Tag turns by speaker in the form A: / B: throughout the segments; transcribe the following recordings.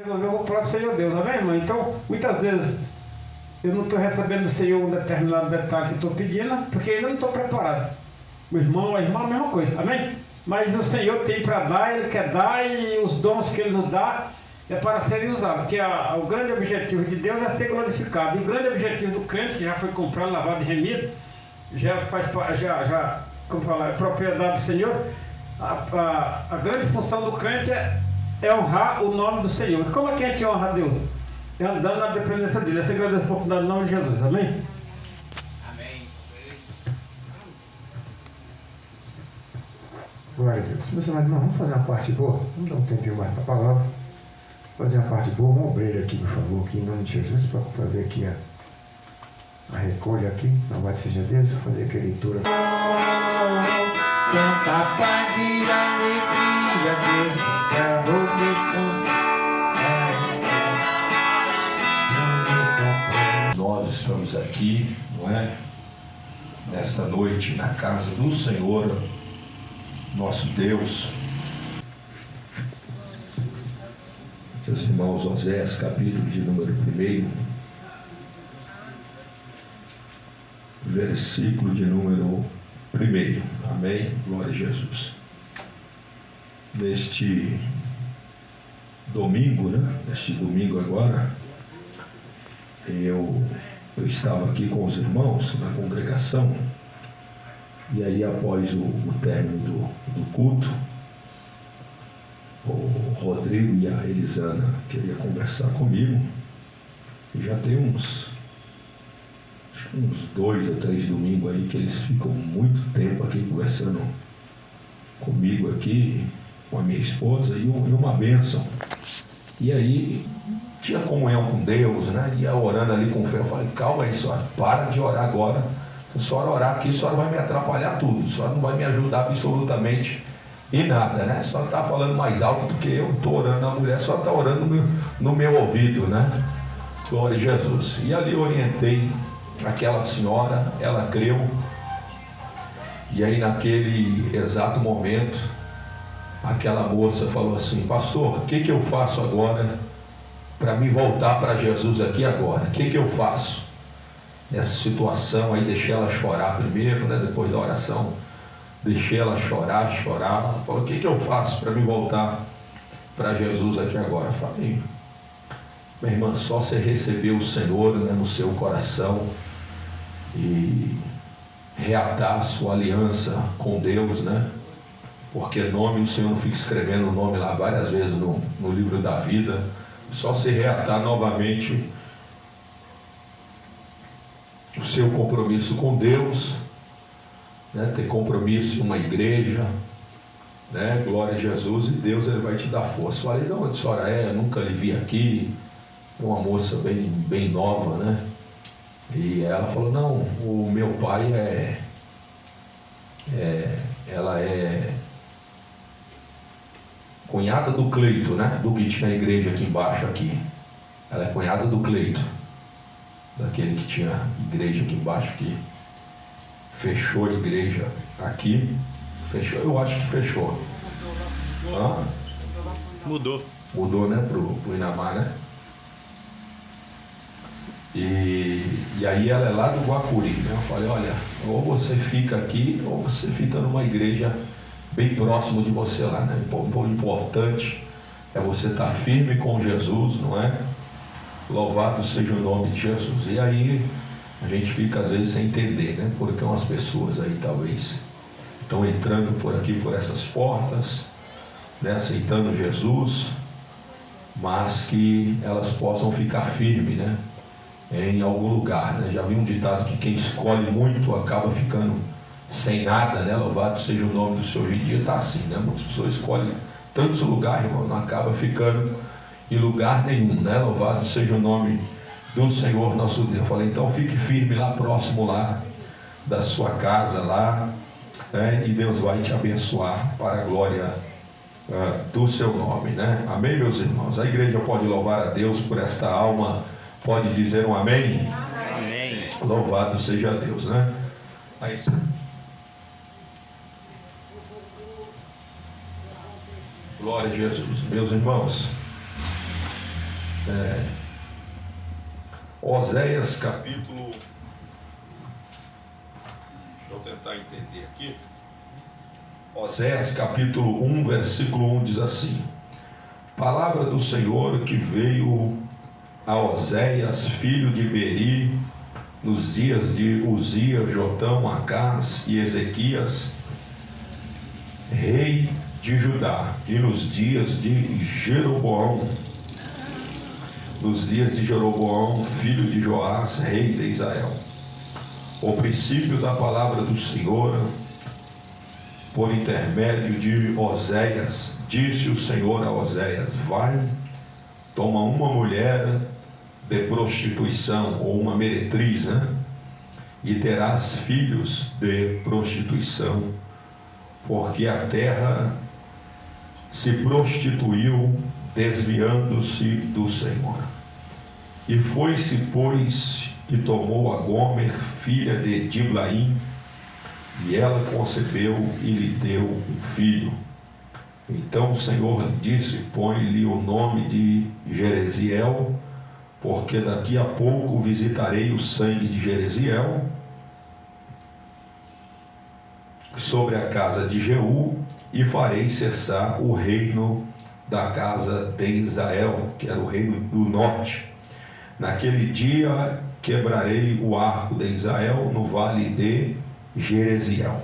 A: Resolveu o próprio Senhor Deus, amém, irmão? Então, muitas vezes, eu não estou recebendo do Senhor um determinado detalhe que estou pedindo, porque ainda não estou preparado. O irmão, a irmã, a mesma coisa, amém? Mas o Senhor tem para dar, Ele quer dar, e os dons que Ele nos dá é para serem usados, porque o grande objetivo de Deus é ser glorificado. E o grande objetivo do crente, que já foi comprado, lavado e remido, como falar, é propriedade do Senhor. A grande função do crente é honrar o nome do Senhor. E como é que a gente honra a Deus? É andando na dependência dele, é ser grande oportunidade no nome de Jesus, amém?
B: Amém.
C: Glória a Deus. Meus amados, vamos fazer uma parte boa? Vamos dar um tempinho mais para a palavra. Fazer uma parte boa, uma obreira aqui, por favor, aqui em nome de Jesus, para fazer aqui a recolha aqui, louvado seja Deus, fazer aqui a leitura.
B: Santa paz e alegria, Deus do céu,
D: Nós estamos aqui, não é? Nesta noite, na casa do Senhor, nosso Deus. Meus irmãos, Osés, capítulo de número 1, versículo de número 1. Amém? Glória a Jesus. Neste domingo, né? Neste domingo agora, eu estava aqui com os irmãos na congregação, e aí após o término do culto, o Rodrigo e a Elisana queriam conversar comigo, e já tem uns 2 ou 3 domingos aí que eles ficam muito tempo aqui conversando comigo aqui, com a minha esposa, e uma bênção. E aí tinha comunhão com Deus, né? Ia orando ali com fé. Eu falei, calma aí, senhora, para de orar agora. Se a senhora orar aqui, a senhora vai me atrapalhar tudo, a senhora não vai me ajudar absolutamente em nada, né? A senhora está falando mais alto do que eu estou orando, a mulher só está orando no meu ouvido, né? Glória a Jesus. E ali eu orientei aquela senhora, ela creu, e aí naquele exato momento, aquela moça falou assim, pastor, o que eu faço agora para me voltar para Jesus aqui agora? O que eu faço nessa situação? Aí deixei ela chorar primeiro, né? Depois da oração, deixei ela chorar, falou, o que eu faço para me voltar para Jesus aqui agora? Eu falei, minha irmã, só você receber o Senhor, né, no seu coração e reatar a sua aliança com Deus, né? Porque nome, o Senhor não fica escrevendo o nome lá várias vezes no livro da vida. Só se reatar novamente o seu compromisso com Deus, né? Ter compromisso em uma igreja, né? Glória a Jesus, e Deus ele vai te dar força. Falei, de onde a senhora é? Eu nunca lhe vi aqui. Uma moça bem nova, né? E ela falou, não, o meu pai ela é cunhada do Cleito, né? Do que tinha a igreja aqui embaixo aqui. Ela é cunhada do Cleito, daquele que tinha igreja aqui embaixo, que fechou a igreja aqui. Fechou, eu acho que fechou. Hã? Mudou, né? Pro Inamar, né? E aí ela é lá do Guacuri, né? Eu falei, olha, ou você fica aqui, ou você fica numa igreja bem próximo de você lá, né? O importante é você estar firme com Jesus, não é? Louvado seja o nome de Jesus. E aí a gente fica às vezes sem entender, né? Porque umas pessoas aí talvez estão entrando por aqui, por essas portas, né? Aceitando Jesus, mas que elas possam ficar firmes, né? Em algum lugar, né? Já vi um ditado que quem escolhe muito acaba ficando sem nada, né? Louvado seja o nome do Senhor. Hoje em dia está assim, né? Muitas pessoas escolhem tantos lugares, irmão, não acaba ficando em lugar nenhum, né? Louvado seja o nome do Senhor nosso Deus. Eu falei, então fique firme lá próximo lá da sua casa lá, né? E Deus vai te abençoar para a glória do seu nome, né? Amém, meus irmãos? A igreja pode louvar a Deus por esta alma. Pode dizer um amém?
B: Amém.
D: Louvado seja Deus, né? Aí, glória a Jesus. Meus irmãos, Oséias capítulo... Deixa eu tentar entender aqui. Oséias capítulo 1, versículo 1 diz assim: palavra do Senhor que veio a Oséias, filho de Beri, nos dias de Uzias, Jotão, Acás e Ezequias, rei de Judá, e nos dias de Jeroboão, filho de Joás, rei de Israel. O princípio da palavra do Senhor, por intermédio de Oséias, disse o Senhor a Oséias: vai, toma uma mulher de prostituição, ou uma meretriz, e terás filhos de prostituição, porque a terra se prostituiu, desviando-se do Senhor. E foi-se, pois, e tomou a Gomer, filha de Diblaim, e ela concebeu e lhe deu um filho. Então o Senhor lhe disse: põe-lhe o nome de Jereziel, porque daqui a pouco visitarei o sangue de Jereziel sobre a casa de Jeú, e farei cessar o reino da casa de Israel, que era o reino do norte. Naquele dia quebrarei o arco de Israel no vale de Jereziel.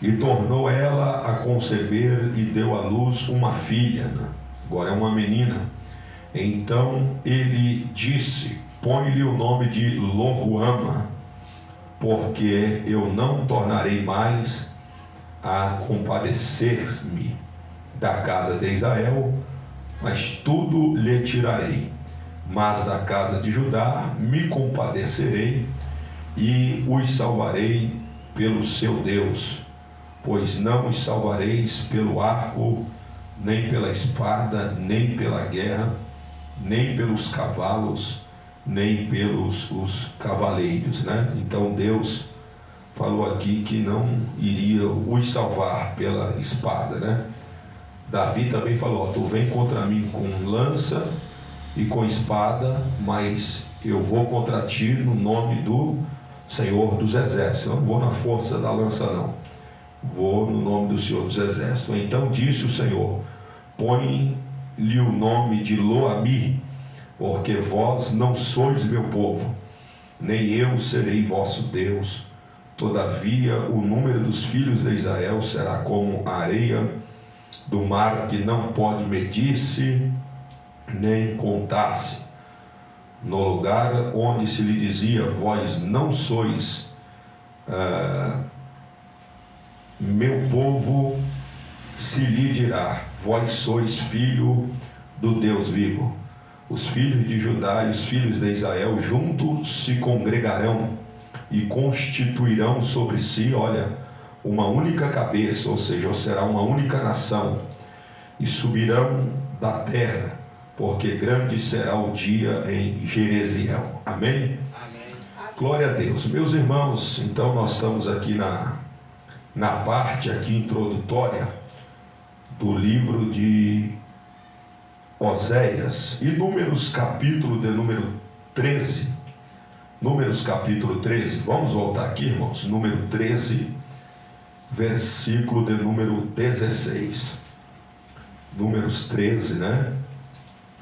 D: E tornou ela a conceber e deu à luz uma filha, agora é uma menina. Então ele disse: põe-lhe o nome de Loruama, porque eu não tornarei mais a compadecer-me da casa de Israel, mas tudo lhe tirarei. Mas da casa de Judá me compadecerei e os salvarei pelo seu Deus, pois não os salvareis pelo arco, nem pela espada, nem pela guerra, nem pelos cavalos, nem pelos os cavaleiros, Então Deus falou aqui que não iria os salvar pela espada, Davi também falou: tu vem contra mim com lança e com espada, mas eu vou contra ti no nome do Senhor dos Exércitos. Eu não vou na força da lança, não, vou no nome do Senhor dos Exércitos. Então disse o Senhor: põe-lhe o nome de Loami, porque vós não sois meu povo, nem eu serei vosso Deus. Todavia o número dos filhos de Israel será como a areia do mar, que não pode medir-se nem contar-se. No lugar onde se lhe dizia: vós não sois meu povo, se lhe dirá: vós sois filho do Deus vivo. Os filhos de Judá e os filhos de Israel juntos se congregarão e constituirão sobre si, uma única cabeça, ou seja, será uma única nação, e subirão da terra, porque grande será o dia em Jereziel. Amém?
B: Amém.
D: Glória a Deus. Meus irmãos, então nós estamos aqui na parte aqui introdutória do livro de Oséias, e Números capítulo de número 13. Números capítulo 13, vamos voltar aqui, irmãos. Número 13, versículo de número 16. Números 13,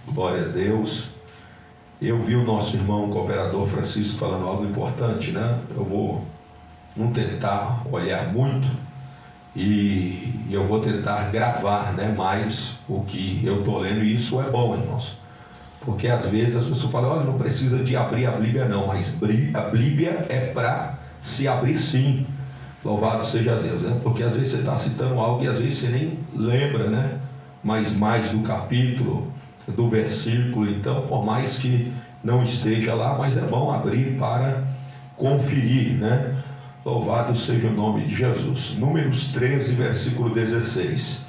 D: Glória a Deus. Eu vi o nosso irmão cooperador Francisco falando algo importante, Eu vou não tentar olhar muito, e eu vou tentar gravar, mais o que eu estou lendo, e isso é bom, irmãos, porque às vezes as pessoas falam: olha, não precisa de abrir a Bíblia não, mas a Bíblia é para se abrir sim. Louvado seja Deus, porque às vezes você está citando algo e às vezes você nem lembra, mas mais do capítulo, do versículo. Então, por mais que não esteja lá, mas é bom abrir para conferir, Louvado seja o nome de Jesus. Números 13, versículo 16.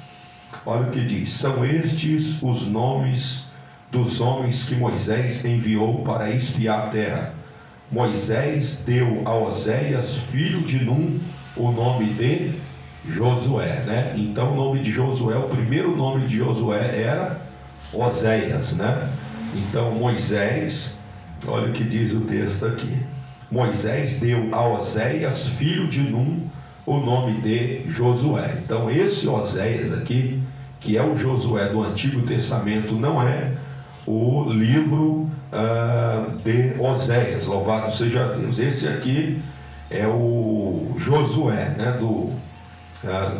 D: Olha o que diz: são estes os nomes dos homens que Moisés enviou para espiar a terra. Moisés deu a Oséias, filho de Num, o nome de Josué, Então o nome de Josué, o primeiro nome de Josué era Oséias, Então Moisés, olha o que diz o texto aqui. Moisés deu a Oséias, filho de Num, o nome de Josué. Então esse Oséias aqui, que é o Josué do Antigo Testamento, não é o livro de Oséias, louvado seja Deus. Esse aqui é o Josué, né,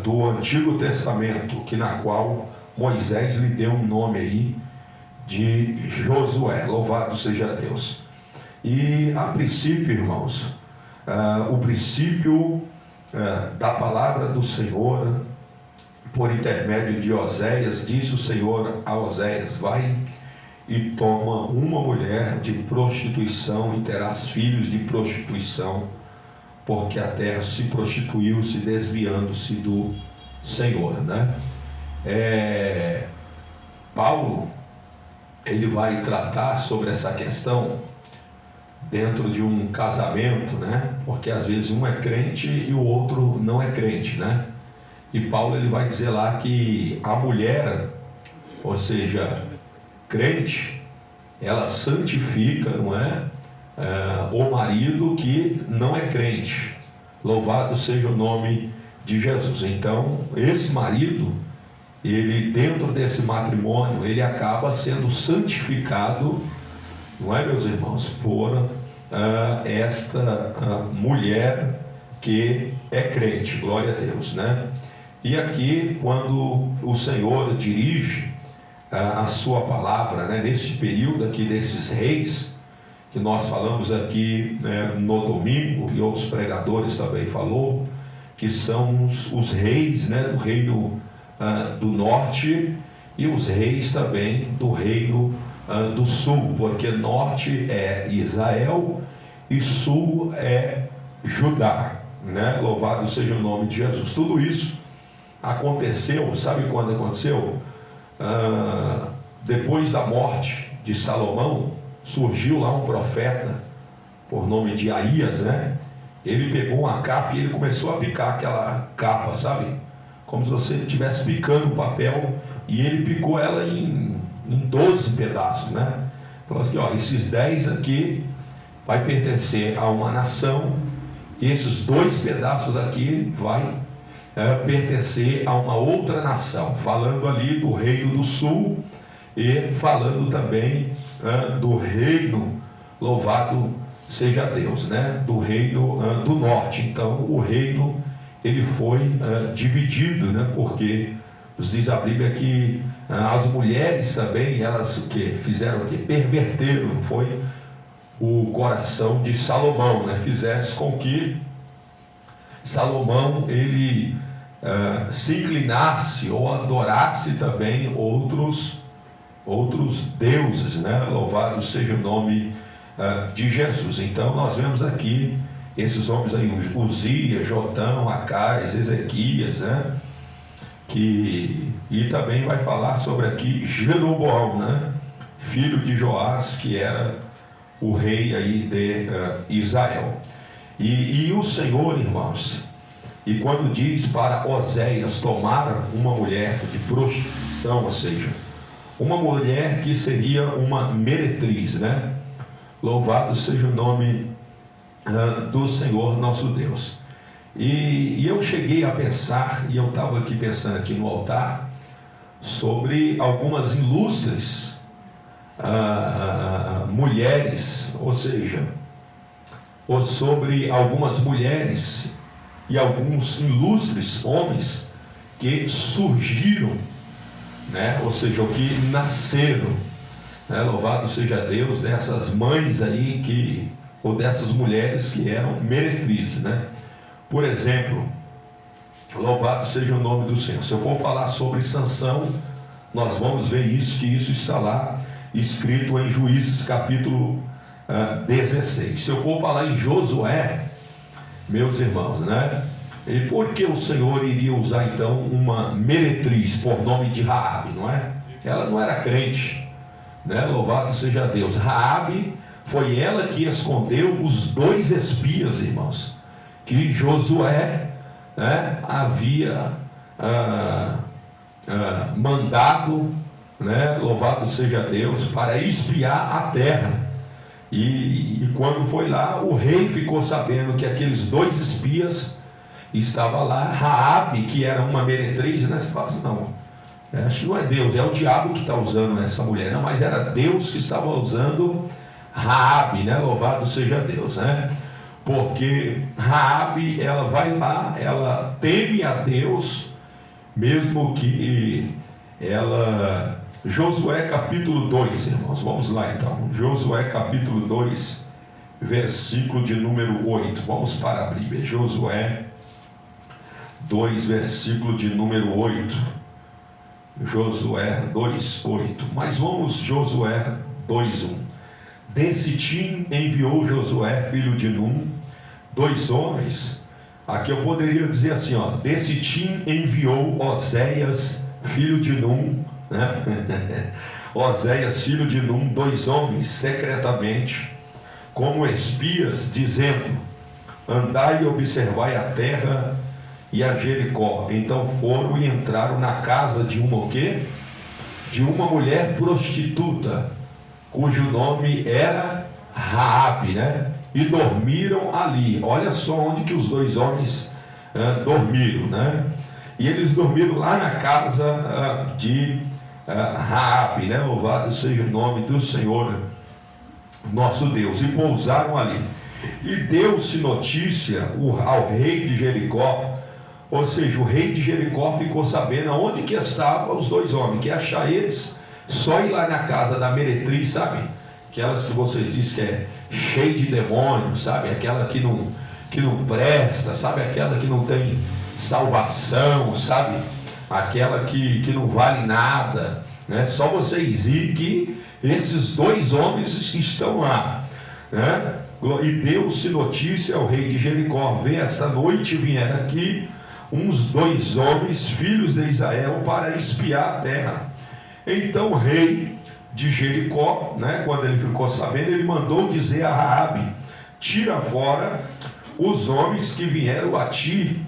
D: do Antigo Testamento, que na qual Moisés lhe deu um nome aí de Josué, louvado seja Deus. E a princípio, irmãos, o princípio da palavra do Senhor, por intermédio de Oséias, disse o Senhor a Oséias: vai e toma uma mulher de prostituição e terás filhos de prostituição, porque a terra se prostituiu, se desviando-se do Senhor, né? Paulo, ele vai tratar sobre essa questão dentro de um casamento, né? Porque às vezes um é crente e o outro não é crente, né? E Paulo, ele vai dizer lá que a mulher, ou seja, crente, ela santifica, não é? O marido que não é crente. Louvado seja o nome de Jesus. Então, esse marido, ele dentro desse matrimônio, ele acaba sendo santificado, não é, meus irmãos, por esta mulher que é crente, glória a Deus, né? E aqui, quando o Senhor dirige a sua palavra, né, nesse período aqui desses reis, que nós falamos aqui no domingo, e outros pregadores também falou, que são os reis, né, do reino do norte e os reis também do reino do sul, porque norte é Israel e sul é Judá, né? Louvado seja o nome de Jesus. Tudo isso aconteceu, sabe quando aconteceu? Depois da morte de Salomão, surgiu lá um profeta por nome de Aías, né? Ele pegou uma capa e ele começou a picar aquela capa, sabe? Como se você estivesse picando um papel, e ele picou ela em 12 pedaços, né? Falou assim, ó, esses 10 aqui vai pertencer a uma nação, e esses 2 pedaços aqui vai pertencer a uma outra nação, falando ali do reino do sul e falando também do reino, louvado seja Deus, né? Do reino do norte. Então o reino, ele foi dividido, né? Porque nos diz a Bíblia que as mulheres também, elas o que fizeram o que? Perverteram, não foi? O coração de Salomão, né? Fizesse com que Salomão, ele se inclinasse ou adorasse também outros deuses, né? Louvado seja o nome de Jesus. Então nós vemos aqui esses homens aí, Uzias, Jotão, Acais, Ezequias, né? E também vai falar sobre aqui Jeroboão, né? Filho de Joás, que era o rei aí de Israel. E o Senhor, irmãos, e quando diz para Oséias tomar uma mulher de prostituição, ou seja, uma mulher que seria uma meretriz, né? Louvado seja o nome do Senhor nosso Deus. E eu cheguei a pensar, e eu estava aqui pensando aqui no altar, sobre algumas ilustres mulheres, ou seja, ou sobre algumas mulheres e alguns ilustres homens que surgiram, né? Ou seja, o que nasceram, né? Louvado seja Deus, dessas mães aí ou dessas mulheres que eram meretrizes, né? Por exemplo, louvado seja o nome do Senhor. Se eu for falar sobre Sansão, nós vamos ver isso, que isso está lá escrito em Juízes capítulo 16. Se eu for falar em Josué, meus irmãos, né? E por que o Senhor iria usar então uma meretriz por nome de Raabe, não é? Ela não era crente, né? Louvado seja Deus. Raabe foi ela que escondeu os 2 espias, irmãos, que Josué, né, havia mandado né? Louvado seja Deus, para espiar a terra. E quando foi lá, o rei ficou sabendo que aqueles 2 espias estavam lá. Raabe, que era uma meretriz, né? Você fala assim, não, acho que não é Deus, é o diabo que está usando essa mulher. Não, mas era Deus que estava usando Raabe, né? Louvado seja Deus, né? Porque Raabe, ela vai lá, ela teme a Deus, mesmo que ela... Josué capítulo 2, irmãos, vamos lá então. Josué capítulo 2, versículo de número 8. Vamos para a Bíblia. Josué 2, versículo de número 8. Josué 2, 8. Mas vamos, Josué 2, 1. De Sitim enviou Josué, filho de Num, 2 homens. Aqui eu poderia dizer assim, ó. De Sitim enviou Oséias, filho de Num, né? Oséias, filho de Num, 2 homens, secretamente, como espias, dizendo: andai e observai a terra e a Jericó. Então foram e entraram na casa de uma o quê? De uma mulher prostituta, cujo nome era Raabe, né? E dormiram ali. Olha só onde que os 2 homens dormiram, né? E eles dormiram lá na casa de Raabe, né? Louvado seja o nome do Senhor, nosso Deus. E pousaram ali. E deu-se notícia ao rei de Jericó. Ou seja, o rei de Jericó ficou sabendo onde que estavam os 2 homens, que achar eles, só ir lá na casa da meretriz, sabe? Aquelas que vocês dizem que é cheia de demônios, sabe? Aquela que não presta, sabe? Aquela que não tem salvação, sabe? Aquela que não vale nada, né? Só vocês ir que esses 2 homens estão lá, né? E deu-se notícia ao rei de Jericó: vê, esta noite vieram aqui uns 2 homens, filhos de Israel, para espiar a terra. Então o rei de Jericó, né, quando ele ficou sabendo, ele mandou dizer a Raabe: tira fora os homens que vieram a ti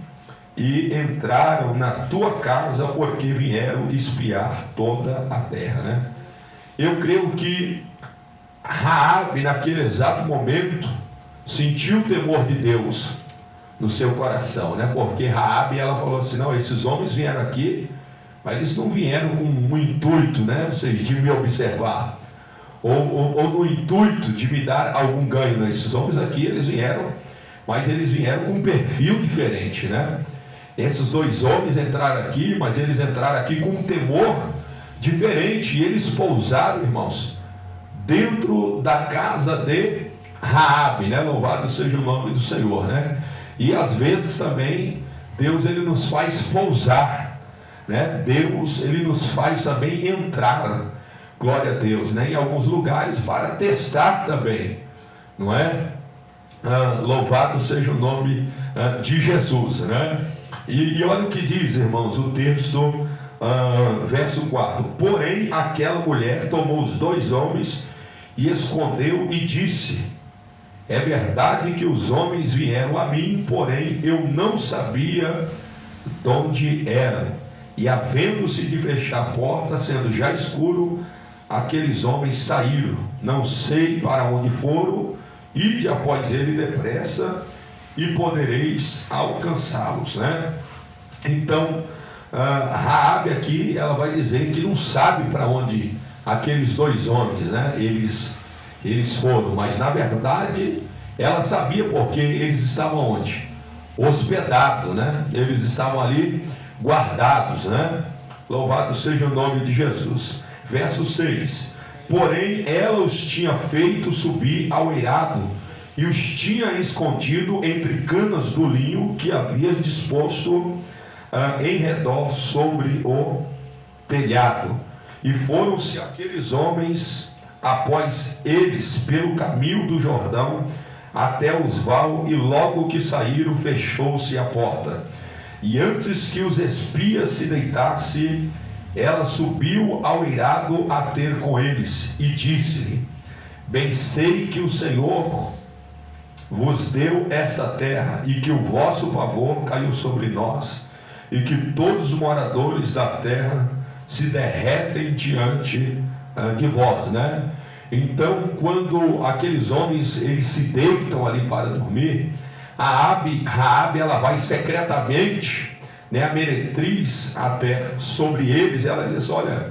D: e entraram na tua casa, porque vieram espiar toda a terra, né? Eu creio que Raabe, naquele exato momento, sentiu o temor de Deus no seu coração, né? Porque Raabe, ela falou assim: não, esses homens vieram aqui, mas eles não vieram com um intuito, né? Ou seja, de me observar, ou no intuito de me dar algum ganho, né? Esses homens aqui, eles vieram, mas eles vieram com um perfil diferente, né? Esses 2 homens entraram aqui, mas eles entraram aqui com um temor diferente, e eles pousaram, irmãos, dentro da casa de Raabe, né? Louvado seja o nome do Senhor, né? E às vezes também Deus, ele nos faz pousar, né? Deus, ele nos faz também entrar, glória a Deus, né? Em alguns lugares para testar também, não é? Louvado seja o nome de Jesus, né? E olha o que diz, irmãos, o texto, verso 4: porém aquela mulher tomou os 2 homens e escondeu e disse: é verdade que os homens vieram a mim, porém eu não sabia de onde eram. E havendo-se de fechar a porta, sendo já escuro, aqueles homens saíram, não sei para onde foram. Ide após ele depressa, e podereis alcançá-los, né? Então Raabe aqui, ela vai dizer que não sabe para onde aqueles 2 homens, né? Eles foram, mas na verdade ela sabia, porque eles estavam onde? Hospedados, né? Eles estavam ali guardados, né? Louvado seja o nome de Jesus. Verso 6: porém ela os tinha feito subir ao eirado e os tinha escondido entre canas do linho que havia disposto em redor sobre o telhado. E foram-se aqueles homens após eles pelo caminho do Jordão até os val, e logo que saíram, fechou-se a porta. E antes que os espias se deitassem, ela subiu ao eirado a ter com eles, e disse-lhe: bem sei que o Senhor vos deu esta terra, e que o vosso pavor caiu sobre nós, e que todos os moradores da terra se derretem diante de vós, né? Então, quando aqueles homens eles se deitam ali para dormir, Raabe ela vai secretamente, né, a meretriz até sobre eles, ela diz: olha,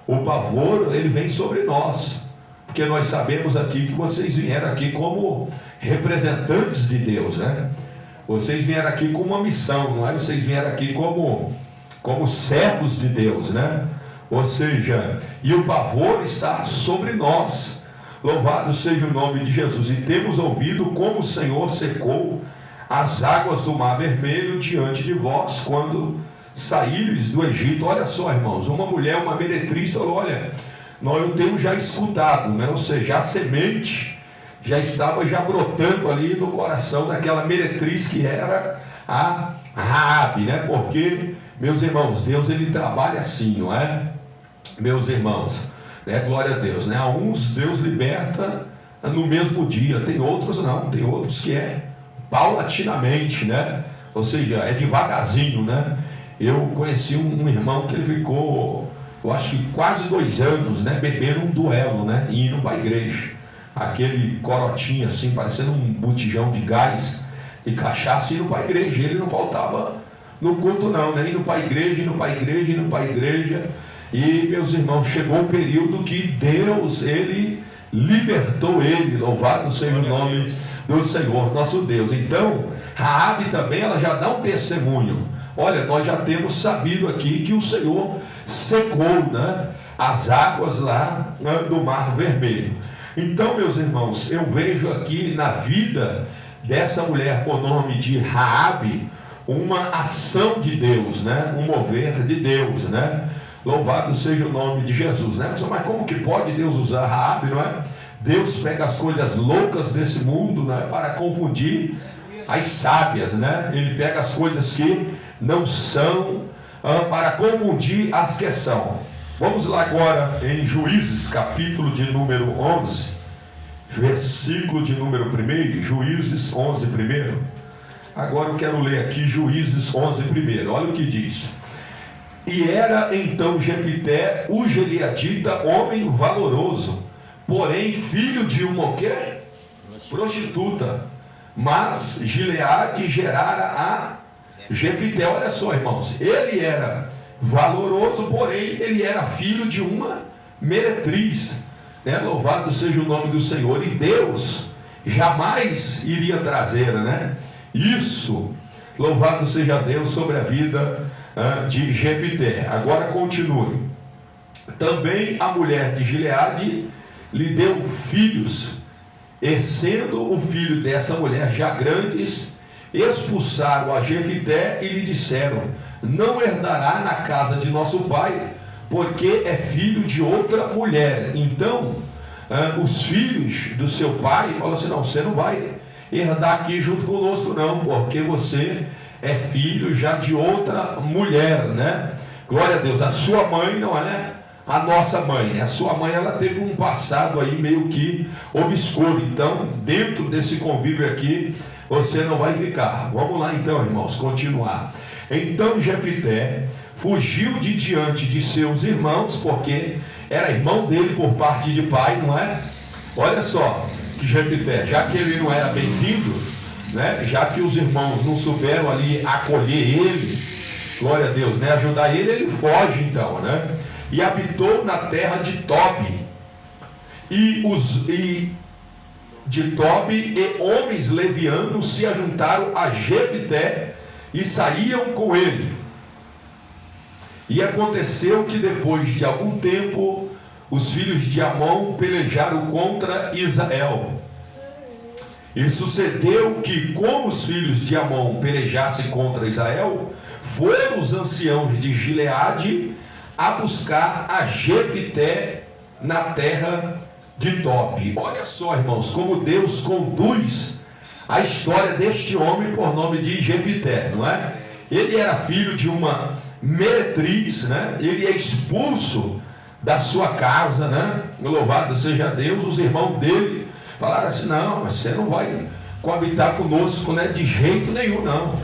D: o pavor ele vem sobre nós, porque nós sabemos aqui que vocês vieram aqui como representantes de Deus, né? Vocês vieram aqui com uma missão, não é? Vocês vieram aqui como servos de Deus, né? Ou seja, e o pavor está sobre nós. Louvado seja o nome de Jesus. E temos ouvido como o Senhor secou as águas do Mar Vermelho diante de vós quando saíres do Egito. Olha só, irmãos, uma mulher, uma meretriz, falou: olha, nós temos já escutado, né? Ou seja, a semente já estava já brotando ali no coração daquela meretriz que era a Raabe, né? Porque, meus irmãos, Deus ele trabalha assim, não é? Meus irmãos, né? Glória a Deus, né? A uns Deus liberta no mesmo dia, tem outros não, tem outros que é paulatinamente, né? Ou seja, é devagarzinho, né? Eu conheci um irmão que ele ficou, eu acho que quase 2 anos, né? Bebendo um duelo, né? E indo para a igreja, aquele corotinho assim, parecendo um botijão de gás e cachaça, indo para a igreja. Ele não faltava no culto não, né? Indo para a igreja, indo para a igreja, indo para a igreja. E, meus irmãos, chegou um período que Deus, ele libertou ele. Louvado seja o nome do Senhor nosso Deus. Então, Raabe também, ela já dá um testemunho. Olha, nós já temos sabido aqui que o Senhor secou, né, as águas lá, né, do Mar Vermelho. Então, meus irmãos, eu vejo aqui na vida dessa mulher por nome de Raabe uma ação de Deus, né, um mover de Deus, né? Louvado seja o nome de Jesus, né? Mas como que pode Deus usar Raabe, não é? Deus pega as coisas loucas desse mundo, não é, para confundir as sábias, né? Ele pega as coisas que não são para confundir as que são. Vamos lá agora em Juízes, capítulo de número 11, versículo de número 1, Juízes 11, 1. Agora eu quero ler aqui Juízes 11, 1. Olha o que diz: e era então Jefité, o Gileadita, homem valoroso, porém filho de uma o quê? Prostituta. Mas Gileade gerara a Jefité. Olha só, irmãos, ele era valoroso, porém ele era filho de uma meretriz, né? Louvado seja o nome do Senhor. E Deus jamais iria trazer, né, isso, louvado seja Deus, sobre a vida de Jefité. Agora continue. Também a mulher de Gileade lhe deu filhos, e sendo o filho dessa mulher já grandes, expulsaram a Jefité e lhe disseram: não herdará na casa de nosso pai, porque é filho de outra mulher. Então os filhos do seu pai falaram assim: não, você não vai herdar aqui junto conosco não, porque você é filho já de outra mulher, né? Glória a Deus. A sua mãe não é a nossa mãe, né? A sua mãe, ela teve um passado aí meio que obscuro. Então, dentro desse convívio aqui, você não vai ficar. Vamos lá então, irmãos, continuar. Então Jefité fugiu de diante de seus irmãos, porque era irmão dele por parte de pai, não é? Olha só que Jefité, já que ele não era bem-vindo, né? Já que os irmãos não souberam ali acolher ele, glória a Deus, né? Ajudar ele, ele foge então, né? E habitou na terra de Tobi, e homens levianos se ajuntaram a Jefité e saíam com ele. E aconteceu que depois de algum tempo os filhos de Amon pelejaram contra Israel. E sucedeu que, como os filhos de Amon pelejassem contra Israel, foram os anciãos de Gileade a buscar a Jefité na terra de Tobi. Olha só, irmãos, como Deus conduz a história deste homem por nome de Jefité, não é? Ele era filho de uma meretriz, né? Ele é expulso da sua casa, né? Louvado seja Deus. Os irmãos dele falaram assim: não, você não vai coabitar conosco, né? De jeito nenhum, não.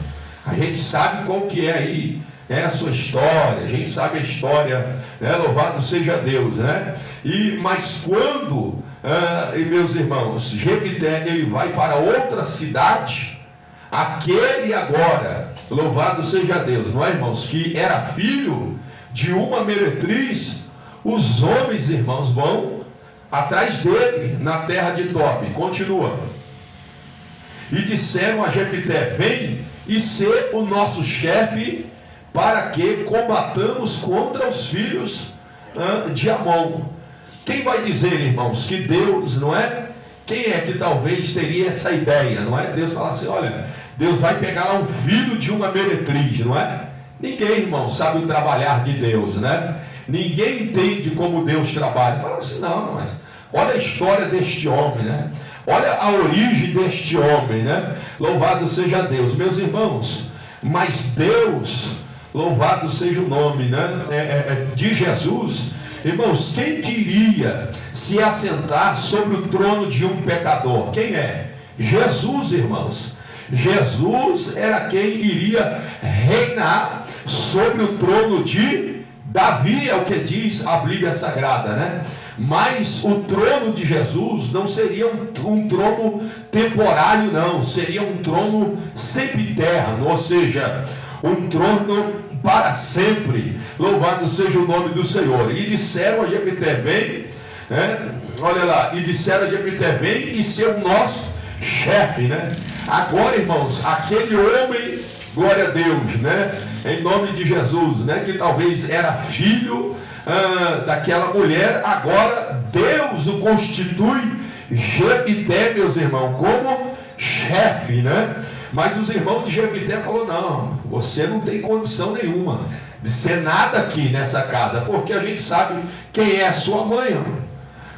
D: A gente sabe qual que é aí, a sua história, a gente sabe a história, louvado seja Deus, né? Mas quando, meus irmãos, Jefité, ele vai para outra cidade, aquele agora, louvado seja Deus, não é, irmãos, que era filho de uma meretriz, os homens, irmãos, vão atrás dele na terra de Tobi. Continua. E disseram a Jefité: vem e ser o nosso chefe, para que combatamos contra os filhos de Amon. Quem vai dizer, irmãos, que Deus, não é? Quem é que talvez teria essa ideia, não é? Deus fala assim: olha, Deus vai pegar lá um filho de uma meretriz, não é? Ninguém, irmão, sabe o trabalhar de Deus, né? Ninguém entende como Deus trabalha. Fala assim: não, mas olha a história deste homem, né? Olha a origem deste homem, né? Louvado seja Deus, meus irmãos. Mas Deus, louvado seja o nome, né? De Jesus, irmãos, quem queria se assentar sobre o trono de um pecador? Quem é? Jesus, irmãos. Jesus era quem iria reinar sobre o trono de Davi, é o que diz a Bíblia Sagrada, né? Mas o trono de Jesus não seria um trono temporário, não. Seria um trono sempiterno, ou seja, um trono para sempre. Louvado seja o nome do Senhor. E disseram a Jefité: vem, olha lá, e disseram a Jefité: vem e ser o nosso chefe, né? Agora, irmãos, aquele homem, glória a Deus, né? Em nome de Jesus, né? Que talvez era filho daquela mulher, agora Deus o constitui Jefité, meus irmãos, como chefe, né? Mas os irmãos de Jefité falaram: não, você não tem condição nenhuma de ser nada aqui nessa casa, porque a gente sabe quem é a sua mãe,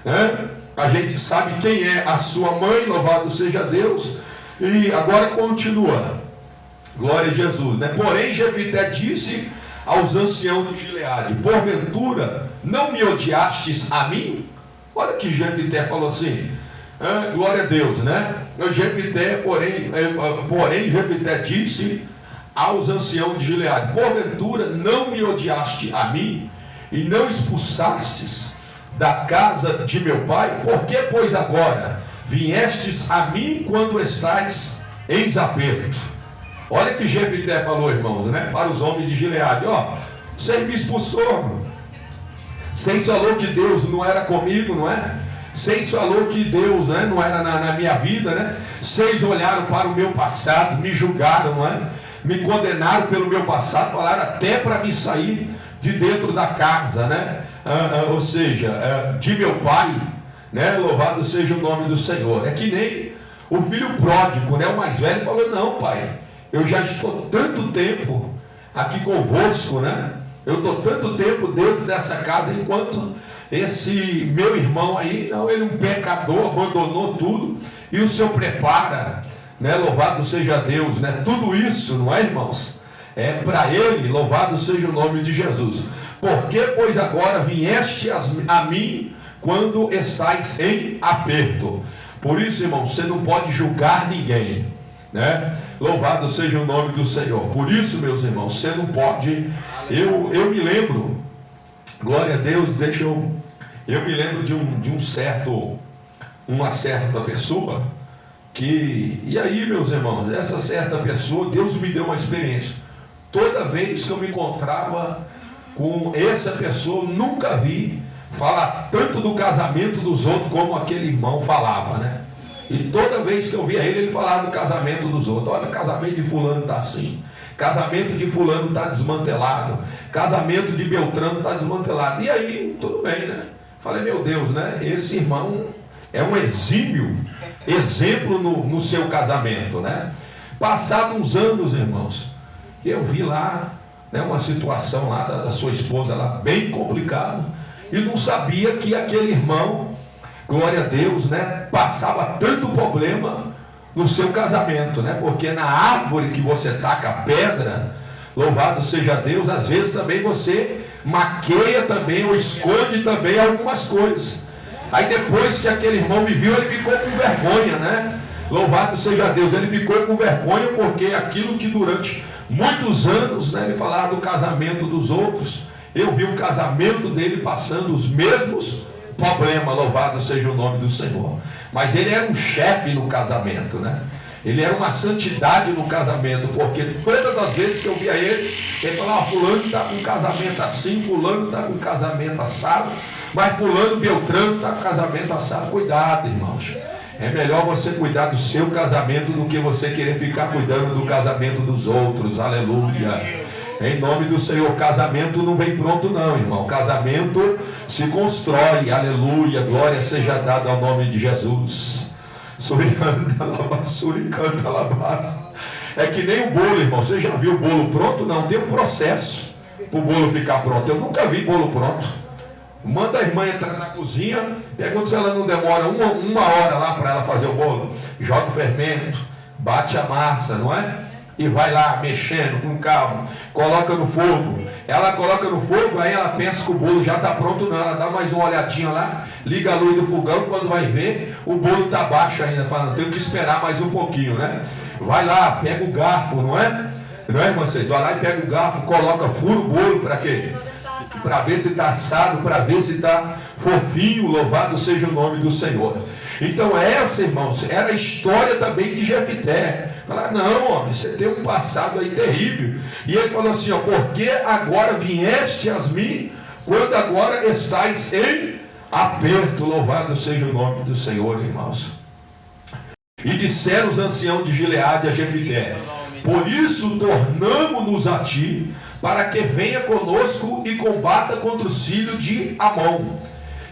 D: né? A gente sabe quem é a sua mãe, louvado seja Deus. E agora continua, glória a Jesus, né? Porém Jefité disse aos anciãos de Gileade: porventura não me odiastes a mim? Olha que Jefité falou assim, glória a Deus, né? Jefité, porém Jefité disse aos anciãos de Gileade: porventura não me odiaste a mim e não expulsastes da casa de meu pai? Por que, pois, agora viestes a mim quando estais em desaperto? Olha que Jefité falou, irmãos, né? Para os homens de Gileade: ó, vocês me expulsou, vocês falou que Deus não era comigo, não é? Vocês falou que Deus, né, não era na minha vida, né? Vocês olharam para o meu passado, me julgaram, não é? Me condenaram pelo meu passado, falaram até para me sair de dentro da casa, né? Ou seja, de meu pai, né? Louvado seja o nome do Senhor. É que nem o filho pródigo, né? O mais velho falou: não, pai, eu já estou tanto tempo aqui convosco, né? Eu estou tanto tempo dentro dessa casa, enquanto esse meu irmão aí, não, ele é um pecador, abandonou tudo, e o Senhor prepara, né? Louvado seja Deus, né? Tudo isso, não é, irmãos? É para ele, louvado seja o nome de Jesus. Porque, pois, agora vieste a mim quando estais em aperto? Por isso, irmão, você não pode julgar ninguém, né? Louvado seja o nome do Senhor. Por isso, meus irmãos, você não pode. Eu me lembro, glória a Deus, eu me lembro de uma certa pessoa que, e aí, meus irmãos, essa certa pessoa, Deus me deu uma experiência. Toda vez que eu me encontrava com essa pessoa, eu nunca vi falar tanto do casamento dos outros como aquele irmão falava, né? E toda vez que eu via ele falava do casamento dos outros. Olha, o casamento de fulano está assim, casamento de fulano está desmantelado, casamento de Beltrano está desmantelado. E aí, tudo bem, né? Falei: meu Deus, né? Esse irmão é um exímio exemplo no seu casamento, né? Passados uns anos, irmãos, eu vi lá, né, uma situação lá da sua esposa lá bem complicada, e não sabia que aquele irmão, glória a Deus, né, passava tanto problema no seu casamento, né? Porque na árvore que você taca pedra, louvado seja Deus, às vezes também você maqueia também ou esconde também algumas coisas. Aí depois que aquele irmão me viu, ele ficou com vergonha, né? Louvado seja Deus, ele ficou com vergonha porque aquilo que durante muitos anos, né, ele falava do casamento dos outros. Eu vi o casamento dele passando os mesmos problemas, louvado seja o nome do Senhor. Mas ele era um chefe no casamento, né? Ele era uma santidade no casamento, porque todas as vezes que eu via ele falava, fulano está com um casamento assim, fulano está com um casamento assado, mas fulano Beltrano está com um casamento assado. Cuidado, irmãos. É melhor você cuidar do seu casamento do que você querer ficar cuidando do casamento dos outros. Aleluia. Em nome do Senhor. Casamento não vem pronto não, irmão. Casamento se constrói. Aleluia. Glória seja dada ao nome de Jesus. É que nem o bolo, irmão. Você já viu o bolo pronto? Não, tem um processo para o bolo ficar pronto. Eu nunca vi bolo pronto. Manda a irmã entrar na cozinha, pergunta se ela não demora uma hora lá para ela fazer o bolo. Joga o fermento, bate a massa, não é? E vai lá mexendo com calma, coloca no fogo. Ela coloca no fogo, aí ela pensa que o bolo já está pronto. Não, ela dá mais uma olhadinha lá, liga a luz do fogão, quando vai ver, o bolo está baixo ainda. Fala, tenho que esperar mais um pouquinho, né? Vai lá, pega o garfo, não é? Não é, irmão? Vocês vai lá e pega o garfo, coloca, fura o bolo, para quê? Para ver se está assado, para ver se está fofinho. Louvado seja o nome do Senhor. Então essa, irmãos, era a história também de Jefité. Falar, não, homem, você tem um passado aí terrível. E ele falou assim, ó, porque agora vieste a mim, quando agora estáis em aperto. Louvado seja o nome do Senhor, irmãos. E disseram os anciãos de Gileade a Jefité, por isso tornamo-nos a ti, para que venha conosco e combata contra os filhos de Amon,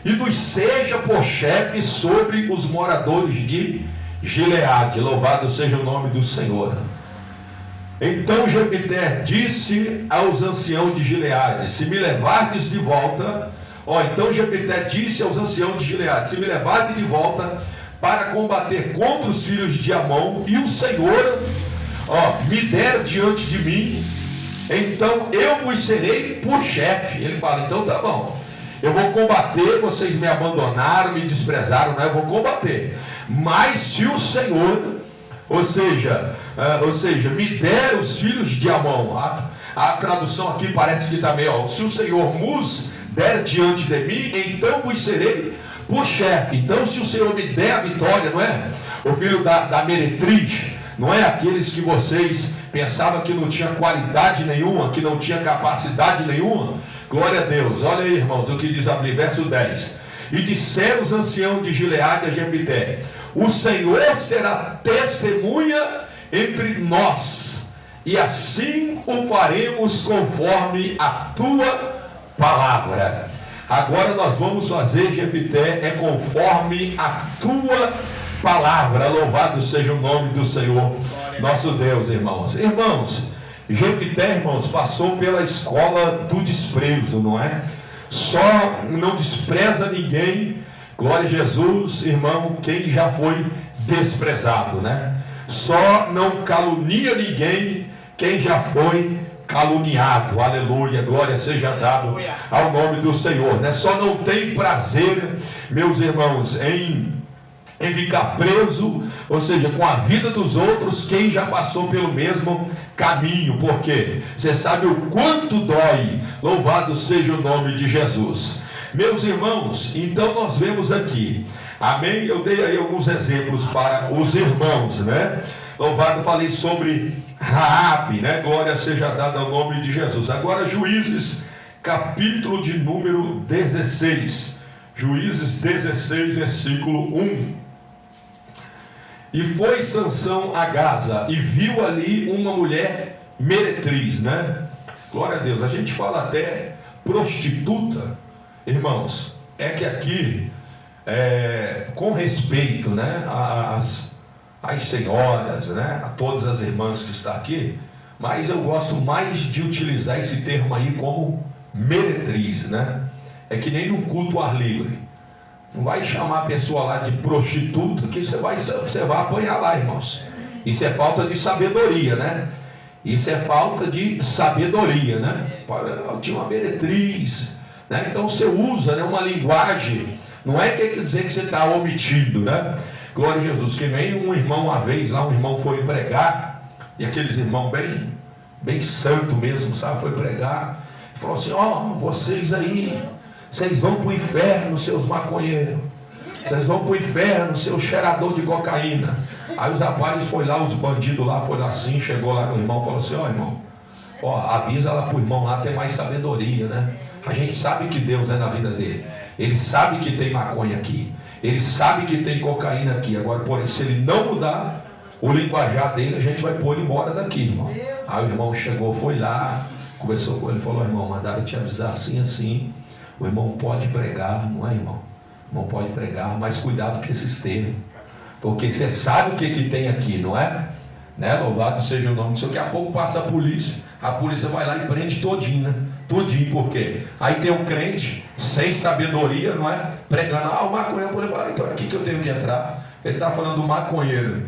D: e nos seja por chefe sobre os moradores de Gileade. Louvado seja o nome do Senhor. Então Jefité disse aos anciãos de Gileade, se me levardes de volta, então Jefité disse aos anciãos de Gileade, se me levardes de volta para combater contra os filhos de Amon, e o Senhor me der diante de mim, então eu vos serei por chefe. Ele fala, então tá bom, eu vou combater, vocês me abandonaram, me desprezaram, né? Eu vou combater, mas se o Senhor, ou seja, me der os filhos de Amon, a tradução aqui parece que está meio, se o Senhor nos der diante de mim, então vos serei por chefe. Então se o Senhor me der a vitória, não é? O filho da meretriz, não é? Aqueles que vocês pensavam que não tinha qualidade nenhuma, que não tinha capacidade nenhuma. Glória a Deus. Olha aí, irmãos, o que diz a Bíblia, verso 10. E disseram os anciãos de Gileade a Jefité, o Senhor será testemunha entre nós, e assim o faremos conforme a tua palavra. Agora nós vamos fazer, Jefité, conforme a tua palavra. Louvado seja o nome do Senhor nosso Deus, irmãos. Irmãos, Jefité, irmãos, passou pela escola do desprezo, não é? Só não despreza ninguém, glória a Jesus, irmão, quem já foi desprezado, né? Só não calunia ninguém, quem já foi caluniado. Aleluia, glória seja dado ao nome do Senhor, né? Só não tem prazer, meus irmãos, em ficar preso, ou seja, com a vida dos outros, quem já passou pelo mesmo caminho, porque você sabe o quanto dói. Louvado seja o nome de Jesus. Meus irmãos, então nós vemos aqui, amém? Eu dei aí alguns exemplos para os irmãos, né? Louvado, falei sobre Raabe, né? Glória seja dada ao nome de Jesus. Agora Juízes, capítulo de número 16, Juízes 16, versículo 1. E foi Sansão a Gaza e viu ali uma mulher meretriz, né? Glória a Deus. A gente fala até prostituta, irmãos. É que aqui, com respeito, né, às senhoras, né, a todas as irmãs que estão aqui, mas eu gosto mais de utilizar esse termo aí como meretriz, né? É que nem num culto ao ar livre. Não vai chamar a pessoa lá de prostituta, que você vai apanhar lá, irmãos. Isso é falta de sabedoria, né? Isso é falta de sabedoria, né? Eu tinha uma meretriz, né? Então você usa, né, uma linguagem, não é que quer dizer que você está omitindo, né? Glória a Jesus. Que nem um irmão uma vez lá, um irmão foi pregar, e aqueles irmãos bem santo mesmo, sabe? Foi pregar, falou assim: ó, vocês aí, vocês vão para o inferno, seus maconheiros, vocês vão para o inferno, seu cheirador de cocaína. Aí os rapazes foi lá, os bandidos lá, foi lá assim, chegou lá no irmão e falou assim: ó, irmão, ó, avisa lá pro irmão lá, tem mais sabedoria, né? A gente sabe que Deus é na vida dele, ele sabe que tem maconha aqui, ele sabe que tem cocaína aqui. Agora, porém, se ele não mudar o linguajar dele, a gente vai pôr ele embora daqui, irmão. Aí o irmão chegou, foi lá, conversou com ele, falou: irmão, mandaram te avisar assim, assim. O irmão pode pregar, não é, irmão? O irmão pode pregar, mas cuidado com esses termos, porque você sabe o que tem aqui, não é? Né? Louvado seja o nome do Senhor. Daqui a pouco passa a polícia vai lá e prende todinho, né? Todinho, por quê? Aí tem um crente sem sabedoria, não é? Pregando: o maconheiro, ele fala: então é aqui que eu tenho que entrar. Ele está falando do maconheiro,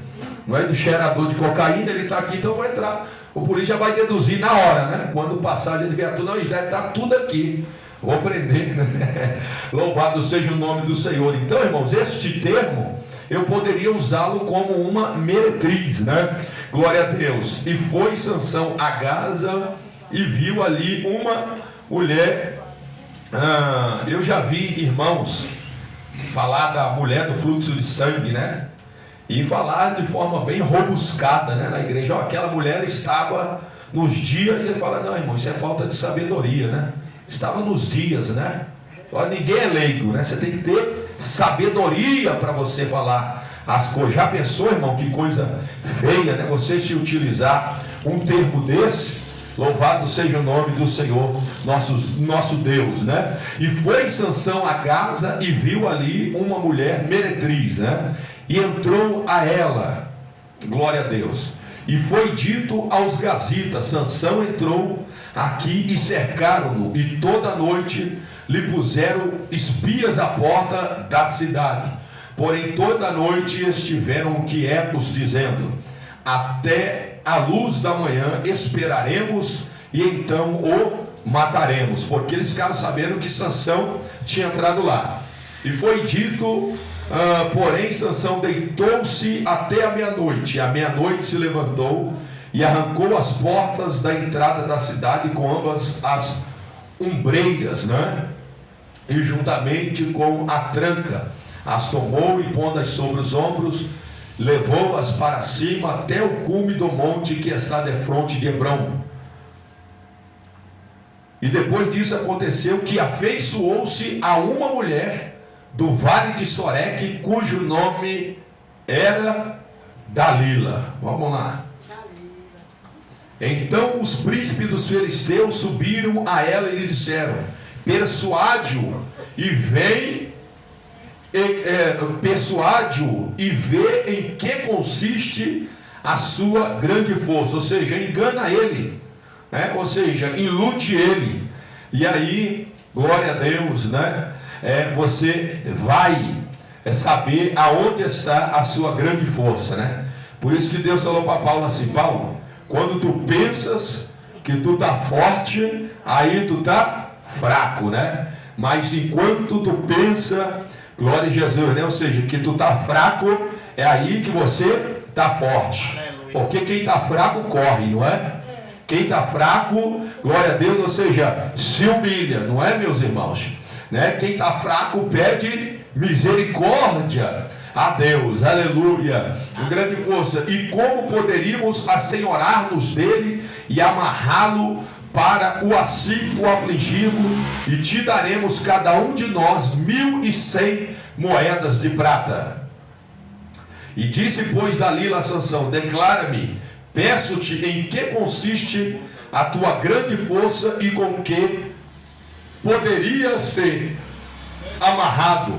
D: não é do cheirador de cocaína, ele está aqui, então eu vou entrar. O polícia vai deduzir na hora, né? Quando passar de viatura, não, isso deve estar tudo aqui, vou prender, né? Louvado seja o nome do Senhor. Então, irmãos, este termo eu poderia usá-lo como uma meretriz, né? Glória a Deus. E foi Sansão a Gaza e viu ali uma mulher. Eu já vi irmãos falar da mulher do fluxo de sangue, né? E falar de forma bem robuscada, né, na igreja: ó, aquela mulher estava nos dias. E ele fala: não, irmão, isso é falta de sabedoria, né? Estava nos dias, né? Ó, ninguém é leigo, né? Você tem que ter sabedoria para você falar as coisas. Já pensou, irmão, que coisa feia, né? Você se utilizar um termo desse. Louvado seja o nome do Senhor, nosso Deus, né? E foi Sansão a Gaza e viu ali uma mulher meretriz, né? E entrou a ela, glória a Deus. E foi dito aos gazitas: Sansão entrou aqui, e cercaram-no, e toda noite lhe puseram espias à porta da cidade. Porém toda noite estiveram quietos, dizendo: até a luz da manhã esperaremos, e então o mataremos. Porque eles ficaram sabendo que Sansão tinha entrado lá. E foi dito, porém Sansão deitou-se até a meia-noite. E à meia-noite se levantou e arrancou as portas da entrada da cidade com ambas as ombreiras, né? E juntamente com a tranca as tomou, e pondo-as sobre os ombros, levou-as para cima até o cume do monte que está defronte de Hebrom. E depois disso aconteceu que afeiçoou-se a uma mulher do vale de Soreque, cujo nome era Dalila. Vamos lá. Então os príncipes dos filisteus subiram a ela e lhe disseram: persuade-o e vem, persuade-o e vê em que consiste a sua grande força. Ou seja, engana ele, né? Ou seja, ilude ele. E aí, glória a Deus, né? Você vai saber aonde está a sua grande força, né? Por isso que Deus falou para Paulo assim: Paulo, quando tu pensas que tu tá forte, aí tu tá fraco, né? Mas enquanto tu pensa, glória a Jesus, né? Ou seja, que tu tá fraco, é aí que você tá forte. Porque quem tá fraco corre, não é? Quem tá fraco, glória a Deus, ou seja, se humilha, não é, meus irmãos? Né? Quem tá fraco pede misericórdia a Deus, aleluia, com grande força. E como poderíamos assenhorar-nos dele e amarrá-lo para o afligirmos, e te daremos cada um de nós 1.100 moedas de prata. E disse, pois, Dalila a Sansão: declara-me, peço-te, em que consiste a tua grande força, e com que poderia ser amarrado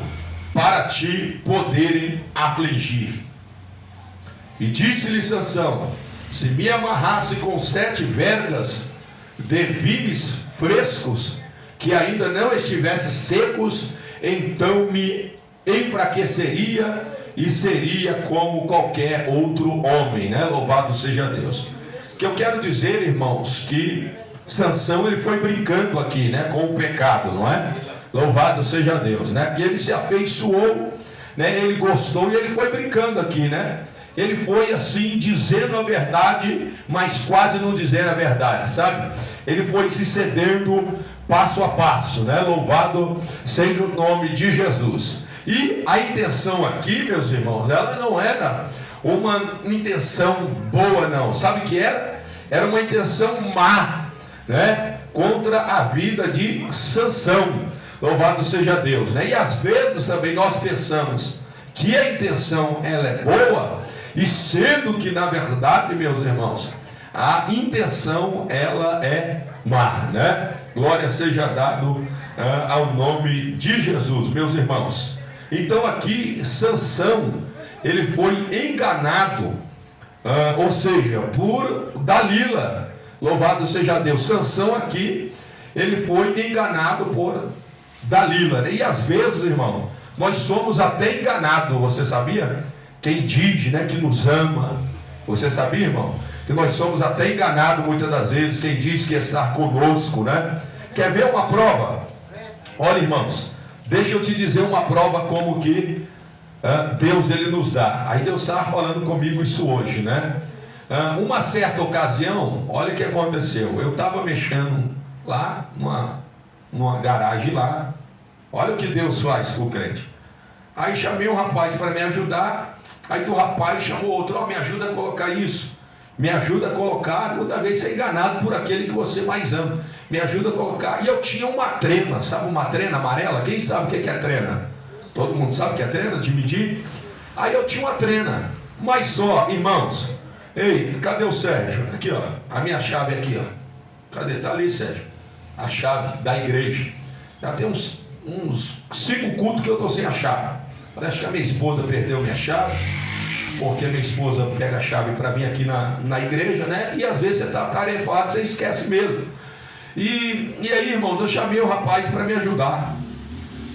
D: para te poderem afligir. E disse-lhe Sansão: se me amarrasse com 7 vergas de vimes frescos, que ainda não estivessem secos, então me enfraqueceria e seria como qualquer outro homem, né? Louvado seja Deus. Que eu quero dizer, irmãos, que Sansão, ele foi brincando aqui, né, com o pecado, não é? Louvado seja Deus, né? Que ele se afeiçoou, né? Ele gostou e ele foi brincando aqui, né? ele foi assim, dizendo a verdade, mas quase não dizendo a verdade, sabe? Ele foi se cedendo passo a passo, né? Louvado seja o nome de Jesus. E a intenção aqui, meus irmãos, ela não era uma intenção boa, não. Sabe o que era? Era uma intenção má, né? Contra a vida de Sansão. Louvado seja Deus, né? E às vezes também nós pensamos que a intenção ela é boa, e sendo que na verdade, meus irmãos, a intenção ela é má, né? Glória seja dado ao nome de Jesus, meus irmãos. Então aqui Sansão, ele foi enganado, ou seja, por Dalila. Louvado seja Deus. Sansão aqui, ele foi enganado por Dalila, né? E às vezes, irmão, nós somos até enganados, você sabia? Quem diz, né, que nos ama, você sabia, irmão? Que nós somos até enganados muitas das vezes, quem diz que está conosco, né? Quer ver uma prova? Olha, irmãos, deixa eu te dizer uma prova como que Deus ele nos dá. Aí Deus estava falando comigo isso hoje, né? Uma certa ocasião, olha o que aconteceu. Eu estava mexendo lá numa garagem lá. Olha o que Deus faz com o crente. Aí chamei um rapaz para me ajudar. Aí do rapaz chamou outro, me ajuda a colocar isso, me ajuda a colocar, muitas vezes você é enganado por aquele que você mais ama, me ajuda a colocar. E eu tinha uma trena, sabe uma trena amarela? Quem sabe o que é trena? Todo mundo sabe o que é trena, de medir? Aí eu tinha uma trena, mas só, irmãos, ei, cadê o Sérgio? Aqui ó, a minha chave aqui ó, cadê? Tá ali, Sérgio, a chave da igreja. Já tem uns 5 cultos que eu estou sem a chave. Parece que a minha esposa perdeu minha chave, porque a minha esposa pega a chave para vir aqui na igreja, né? E às vezes você está tarefado, você esquece mesmo. E aí, irmãos, eu chamei o rapaz para me ajudar,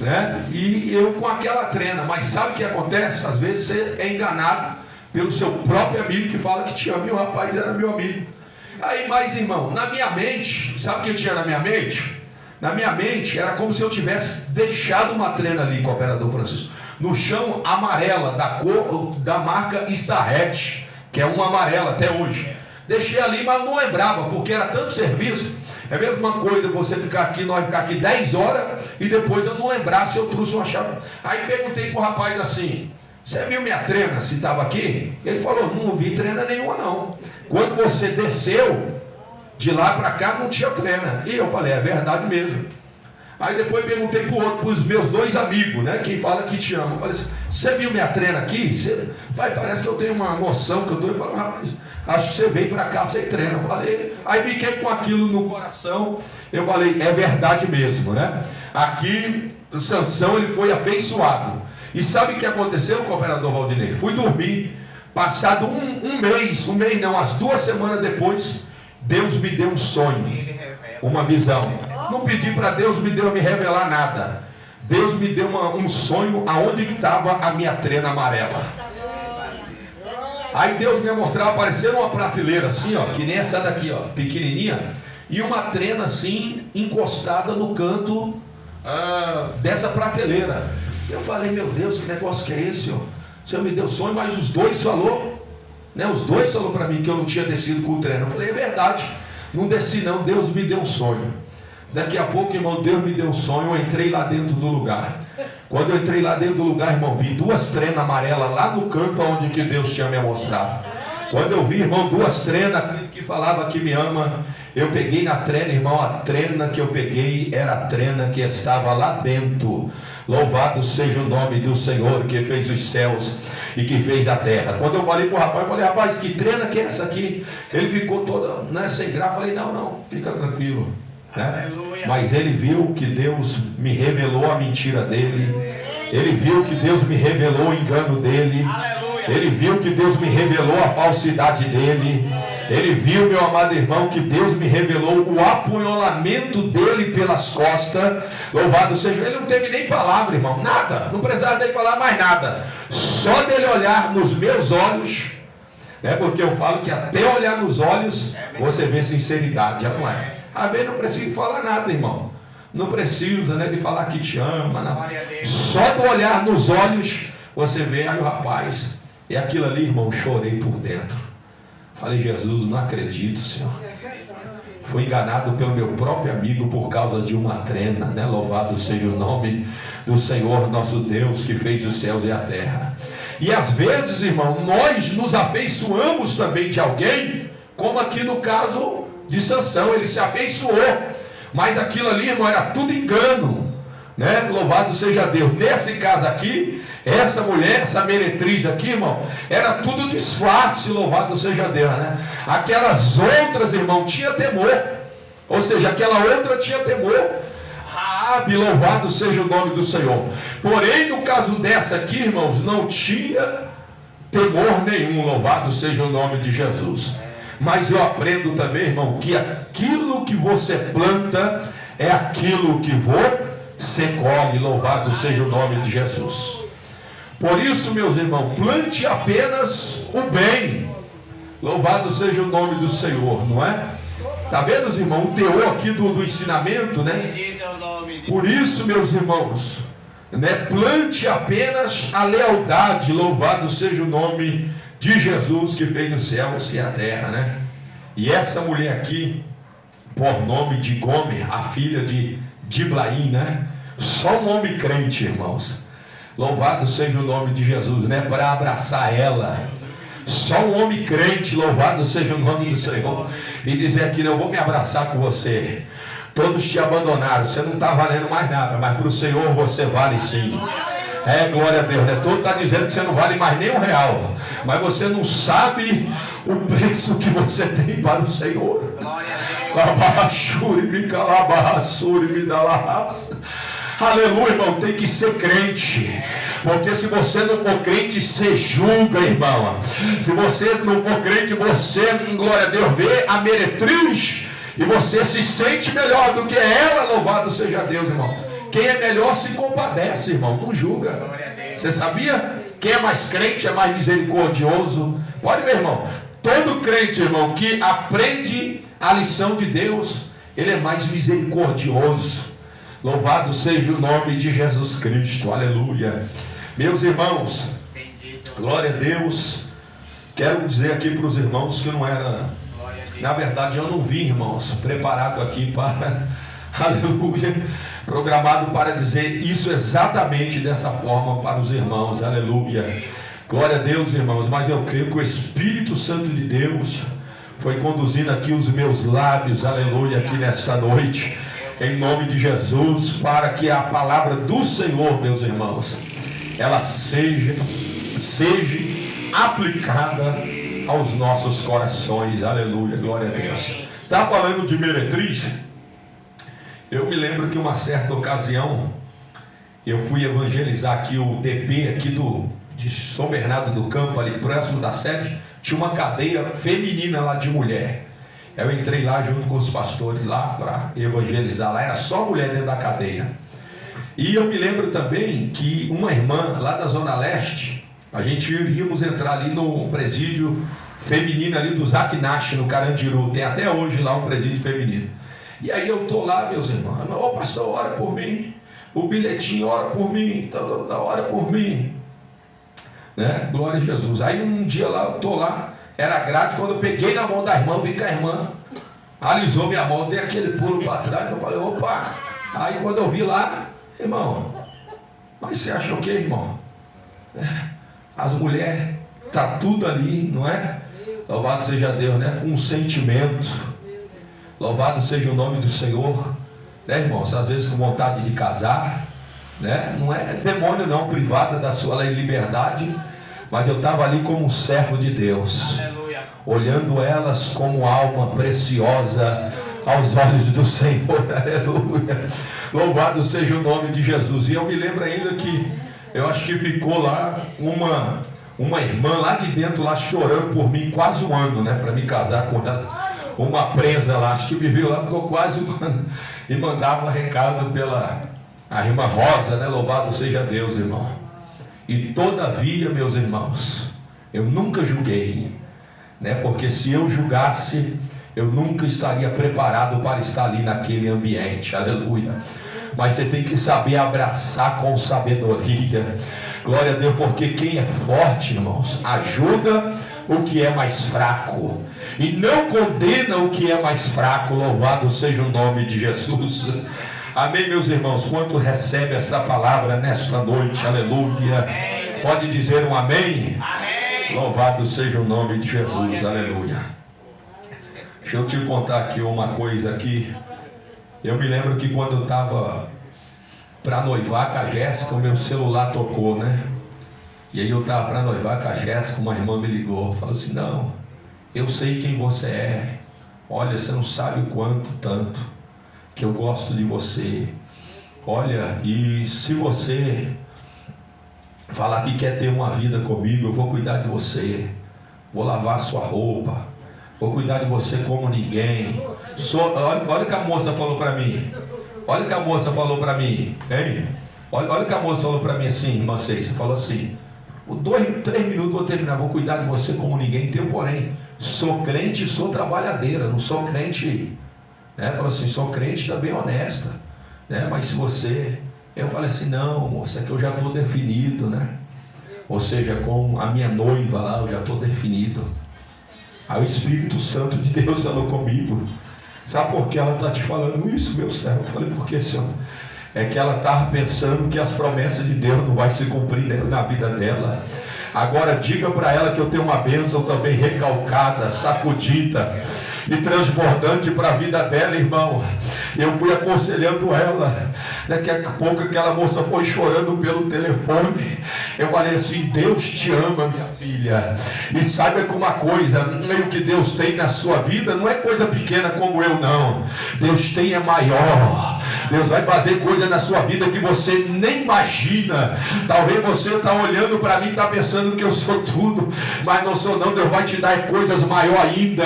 D: né? E eu com aquela trena, mas sabe o que acontece? Às vezes você é enganado pelo seu próprio amigo que fala que te ama, e o rapaz era meu amigo. Aí, mas irmão, na minha mente, sabe o que eu tinha na minha mente? Na minha mente era como se eu tivesse deixado uma trena ali, cooperador Francisco, no chão amarela, da cor, da marca Starrett, que é uma amarela até hoje. Deixei ali, mas não lembrava, porque era tanto serviço. É a mesma coisa você ficar aqui, nós ficar aqui 10 horas e depois eu não lembrar se eu trouxe uma chave. Aí perguntei pro rapaz assim: você viu minha trena, se estava aqui? Ele falou: não vi trena nenhuma não. Quando você desceu de lá para cá não tinha trena. E eu falei: é verdade mesmo. Aí depois perguntei para os meus 2 amigos, né? Quem fala que te ama. Eu falei assim: você viu minha trena aqui? Parece que eu tenho uma noção que eu estou. Eu falei: rapaz, acho que você veio para cá sem trena. Eu falei, aí fiquei com aquilo no coração. Eu falei: é verdade mesmo, né? Aqui, Sansão, ele foi afeiçoado. E sabe o que aconteceu, cooperador Valdinei? Fui dormir, passado um mês não, as 2 semanas depois, Deus me deu um sonho, uma visão. Não pedi para Deus me revelar nada. Deus me deu um sonho aonde estava a minha trena amarela. Aí Deus me mostrava aparecendo uma prateleira assim, ó, que nem essa daqui, ó, pequenininha, e uma trena assim encostada no canto dessa prateleira. Eu falei: meu Deus, que negócio que é esse, ó? O Senhor me deu sonho, mas os 2 falou, né? Os 2 falou para mim que eu não tinha descido com o treno. Eu falei: é verdade, não desci não, Deus me deu um sonho. Daqui a pouco, irmão, Deus me deu um sonho, eu entrei lá dentro do lugar. Quando eu entrei lá dentro do lugar, irmão, vi 2 trenas amarelas lá no canto onde que Deus tinha me mostrado. Quando eu vi, irmão, 2 trenas que falava que me ama, eu peguei na trena, irmão, a trena que eu peguei era a trena que estava lá dentro. Louvado seja o nome do Senhor que fez os céus e que fez a terra. Quando eu falei para o rapaz, eu falei: rapaz, que trena que é essa aqui? Ele ficou todo, né, sem graça. Eu falei: não, fica tranquilo, né? Mas ele viu que Deus me revelou a mentira dele. Ele viu que Deus me revelou o engano dele. Ele viu que Deus me revelou a falsidade dele. Ele viu, meu amado irmão, que Deus me revelou o apunhalamento dele pelas costas. Louvado seja. Ele não teve nem palavra, irmão, nada. Não precisava dele falar mais nada. Só dele olhar nos meus olhos, né? Porque eu falo que até olhar nos olhos você vê sinceridade, não é? Às vezes não precisa falar nada, irmão. Não precisa, né, de falar que te ama, não. Só do olhar nos olhos você vê. Aí o rapaz, E aquilo ali, irmão, chorei por dentro. Falei, Jesus, não acredito, Senhor. Fui enganado pelo meu próprio amigo por causa de uma trena, né? Louvado seja o nome do Senhor nosso Deus, que fez os céus e a terra. E às vezes, irmão, nós nos afeiçoamos também de alguém, como aqui no caso de Sansão, ele se afeiçoou, mas aquilo ali, irmão, era tudo engano, né? Louvado seja Deus. Nesse caso aqui, essa mulher, essa meretriz aqui, irmão, era tudo disfarce, louvado seja Deus, né? Aquelas outras, irmão, tinha temor, ou seja, aquela outra tinha temor. Raabe, louvado seja o nome do Senhor. Porém, no caso dessa aqui, irmãos, não tinha temor nenhum, louvado seja o nome de Jesus. Mas eu aprendo também, irmão, que aquilo que você planta é aquilo que você colhe, louvado seja o nome de Jesus. Por isso, meus irmãos, plante apenas o bem, louvado seja o nome do Senhor, não é? Está vendo, irmão, o teor aqui do ensinamento, né? Por isso, meus irmãos, né, plante apenas a lealdade, louvado seja o nome de Jesus, que fez os céus e a terra, né? E essa mulher aqui, por nome de Gomer, a filha de Diblaim, né? Só um homem crente, irmãos, louvado seja o nome de Jesus, né? Para abraçar ela. Só um homem crente, louvado seja o nome do Senhor, e dizer aqui, eu vou me abraçar com você. Todos te abandonaram, você não está valendo mais nada, mas para o Senhor você vale sim. É, glória a Deus, né? Todo está dizendo que você não vale mais nem R$1, mas você não sabe o preço que você tem para o Senhor. Aleluia, irmão, tem que ser crente, porque se você não for crente, você julga, irmão. Se você não for crente, você, glória a Deus, vê a meretriz e você se sente melhor do que ela, louvado seja Deus, irmão. Quem é melhor se compadece, irmão, não julga. Você sabia? Quem é mais crente é mais misericordioso. Pode ver, irmão, todo crente, irmão, que aprende a lição de Deus, ele é mais misericordioso. Louvado seja o nome de Jesus Cristo, aleluia. Meus irmãos, glória a Deus. Quero dizer aqui para os irmãos que não era, na verdade eu não vim, irmãos, preparado aqui para, aleluia, programado para dizer isso exatamente dessa forma para os irmãos, aleluia. Glória a Deus, irmãos, mas eu creio que o Espírito Santo de Deus foi conduzindo aqui os meus lábios, aleluia, aqui nesta noite, em nome de Jesus, para que a palavra do Senhor, meus irmãos, ela seja aplicada aos nossos corações, aleluia, glória a Deus. Está falando de meretriz? Eu me lembro que uma certa ocasião, eu fui evangelizar aqui o DP aqui de São Bernardo do Campo, ali próximo da sede, tinha uma cadeia feminina lá de mulher. Eu entrei lá junto com os pastores lá para evangelizar, lá era só mulher dentro da cadeia. E eu me lembro também que uma irmã lá da Zona Leste, a gente iríamos entrar ali no presídio feminino ali do Zac Nash, no Carandiru, tem até hoje lá um presídio feminino. E aí eu estou lá, meus irmãos, ô pastor, ora por mim, o bilhetinho, ora por mim, ora por mim, né? Glória a Jesus. Aí um dia lá, eu estou lá, era grátis, quando eu peguei na mão da irmã, vi que a irmã alisou minha mão, dei aquele pulo para trás, eu falei, opa, aí quando eu vi lá, irmão, mas você acha o que, irmão? As mulheres, tá tudo ali, não é? Louvado seja Deus, né? Com um sentimento, louvado seja o nome do Senhor, né, irmãos? Às vezes com vontade de casar, né? Não é demônio não, privada da sua liberdade, mas eu estava ali como um servo de Deus, olhando elas como alma preciosa aos olhos do Senhor, aleluia, louvado seja o nome de Jesus. E eu me lembro ainda que, eu acho que ficou lá uma irmã lá de dentro, lá chorando por mim, quase um ano, né, para me casar com ela, uma presa lá, acho que me viu lá, ficou quase um ano, e mandava recado pela a irmã Rosa, né, louvado seja Deus, irmão. E todavia, meus irmãos, eu nunca julguei, né? Porque se eu julgasse, eu nunca estaria preparado para estar ali naquele ambiente, aleluia. Mas você tem que saber abraçar com sabedoria, glória a Deus, porque quem é forte, irmãos, ajuda o que é mais fraco, e não condena o que é mais fraco. Louvado seja o nome de Jesus. Amém, meus irmãos. Quanto recebe essa palavra nesta noite, aleluia, pode dizer um amém? Amém. Louvado seja o nome de Jesus, aleluia. Deixa eu te contar aqui uma coisa aqui. Eu me lembro que quando eu estava para noivar com a Jéssica, o meu celular tocou, né? E aí eu estava para noivar com a Jéssica, uma irmã me ligou, falou assim: não, eu sei quem você é, olha, você não sabe o quanto, tanto, que eu gosto de você, olha, e se você falar que quer ter uma vida comigo, eu vou cuidar de você, vou lavar sua roupa, vou cuidar de você como ninguém. Olha o que a moça falou para mim, olha o que a moça falou para mim, hein? Olha o que a moça falou para mim assim, irmã Ceiça, falou assim: 2, 3 minutos vou terminar, vou cuidar de você como ninguém tem, porém, sou crente e sou trabalhadeira, não sou crente, né? Falou assim, sou crente também honesta, né? Mas se você... Eu falei assim, não, moça, é que eu já estou definido, né? Ou seja, com a minha noiva lá, eu já estou definido. Aí o Espírito Santo de Deus falou comigo: sabe por que ela está te falando isso, meu servo? Eu falei: por que, Senhor? É que ela estava pensando que as promessas de Deus não vai se cumprir na vida dela. Agora diga para ela que eu tenho uma bênção também recalcada, sacudida e transbordante para a vida dela, irmão. Eu fui aconselhando ela. Daqui a pouco aquela moça foi chorando pelo telefone. Eu falei assim: Deus te ama, minha filha, e saiba que uma coisa, o que Deus tem na sua vida não é coisa pequena como eu, não. Deus tem é maior. Deus vai fazer coisa na sua vida que você nem imagina. Talvez você está olhando para mim e está pensando que eu sou tudo, mas não sou não. Deus vai te dar coisas maior ainda.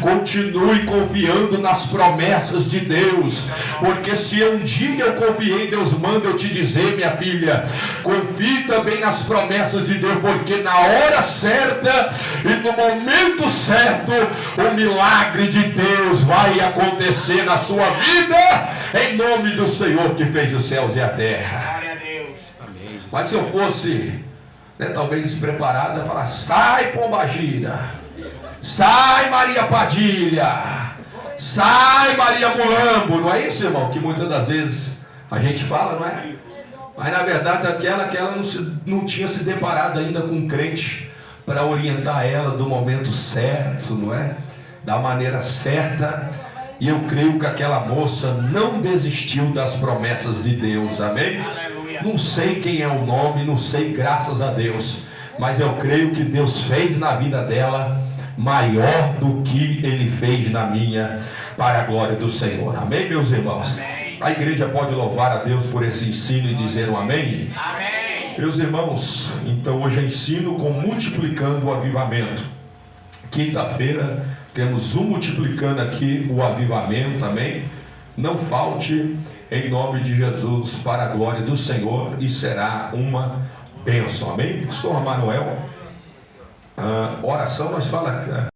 D: Continue confiando nas promessas de Deus, porque se um dia eu confiei, Deus manda eu te dizer, minha filha, confie também nas promessas de Deus, porque na hora certa e no momento certo o milagre de Deus vai acontecer na sua vida, em nome do Senhor que fez os céus e a terra. Glória a Deus. Amém. Mas se eu fosse, talvez despreparado, eu ia falar: sai, Pombagira, sai, Maria Padilha, sai, Maria Mulambo. Não é isso, irmão, que muitas das vezes a gente fala, não é? Mas na verdade aquela não tinha se deparado ainda com um crente para orientar ela do momento certo, não é? Da maneira certa. E eu creio que aquela moça não desistiu das promessas de Deus, amém? Aleluia. Não sei quem é o nome, não sei, graças a Deus, mas eu creio que Deus fez na vida dela maior do que Ele fez na minha, para a glória do Senhor, amém, meus irmãos? Amém. A igreja pode louvar a Deus por esse ensino e dizer um amém? Amém. Meus irmãos, então hoje eu ensino com multiplicando o avivamento. Quinta-feira temos multiplicando aqui o avivamento, amém? Não falte, em nome de Jesus, para a glória do Senhor, e será uma bênção, amém? Pastor Manuel, oração nós falamos.